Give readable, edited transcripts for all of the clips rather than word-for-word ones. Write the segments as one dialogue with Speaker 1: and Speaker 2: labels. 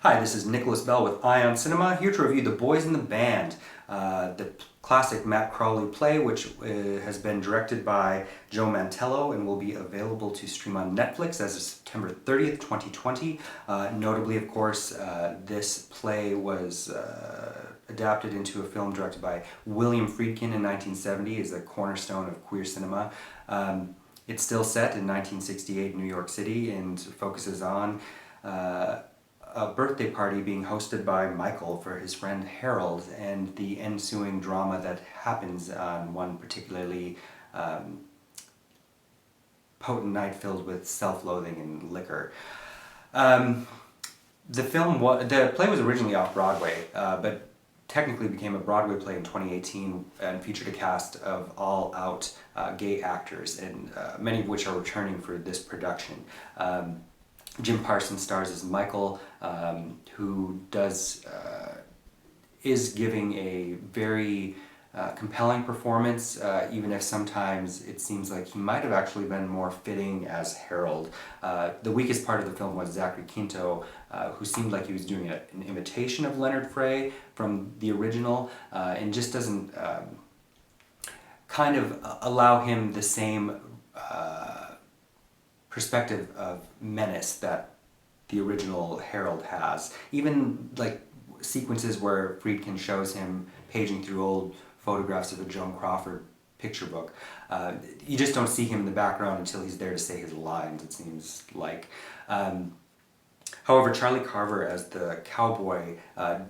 Speaker 1: Hi, this is Nicholas Bell with Ion Cinema, here to review The Boys in the Band, the classic Matt Crowley play, which has been directed by Joe Mantello and will be available to stream on Netflix as of September 30th, 2020. Notably, of course, this play was adapted into a film directed by William Friedkin in 1970 as a cornerstone of queer cinema. It's still set in 1968 New York City and focuses on a birthday party being hosted by Michael for his friend Harold and the ensuing drama that happens on one particularly potent night filled with self-loathing and liquor. The play was originally off Broadway, but technically became a Broadway play in 2018 and featured a cast of all-out gay actors, and many of which are returning for this production. Jim Parsons stars as Michael, who is giving a very compelling performance, even if sometimes it seems like he might have actually been more fitting as Harold. The weakest part of the film was Zachary Quinto, who seemed like he was doing an imitation of Leonard Frey from the original, and just doesn't kind of allow him the same perspective of menace that the original Harold has. Even like sequences where Friedkin shows him paging through old photographs of a Joan Crawford picture book, you just don't see him in the background until he's there to say his lines, it seems like. However, Charlie Carver as the cowboy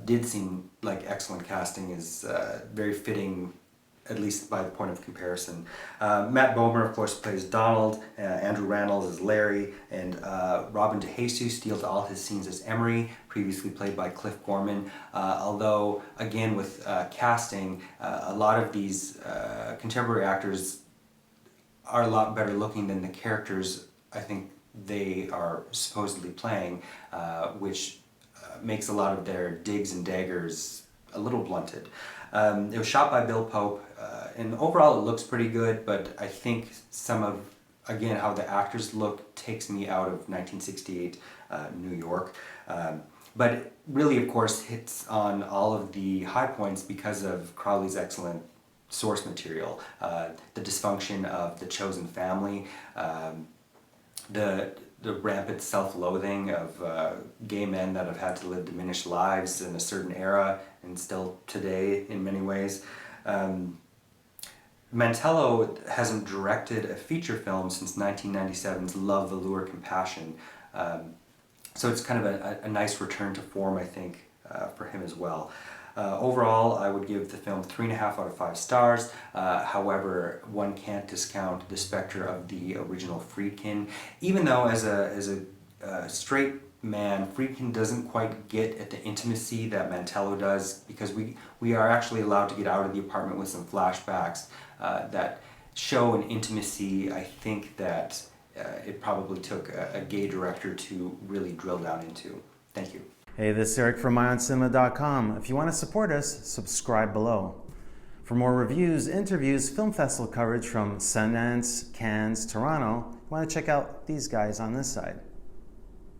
Speaker 1: did seem like excellent casting, is very fitting, at least by the point of comparison. Matt Bomer, of course, plays Donald, Andrew Rannells as Larry, and Robin DeJesus steals all his scenes as Emery, previously played by Cliff Gorman. Although, again, with casting, a lot of these contemporary actors are a lot better looking than the characters I think they are supposedly playing, which makes a lot of their digs and daggers a little blunted. It was shot by Bill Pope, and overall it looks pretty good, but I think some of, again, how the actors look takes me out of 1968 New York. But it really, of course, hits on all of the high points because of Crowley's excellent source material. The dysfunction of the chosen family, the rampant self-loathing of gay men that have had to live diminished lives in a certain era and still today in many ways. Mantello hasn't directed a feature film since 1997's Love, Allure, Compassion. So it's kind of a nice return to form, I think, for him as well. Overall, I would give the film 3.5 out of 5 stars. However, one can't discount the specter of the original Friedkin. Even though as a straight man, Friedkin doesn't quite get at the intimacy that Mantello does, because we are actually allowed to get out of the apartment with some flashbacks that show an intimacy I think that it probably took a gay director to really drill down into. Thank you.
Speaker 2: Hey, this is Eric from IONCINEMA.com. If you want to support us, subscribe below. For more reviews, interviews, film festival coverage from Sundance, Cannes, Toronto, you want to check out these guys on this side.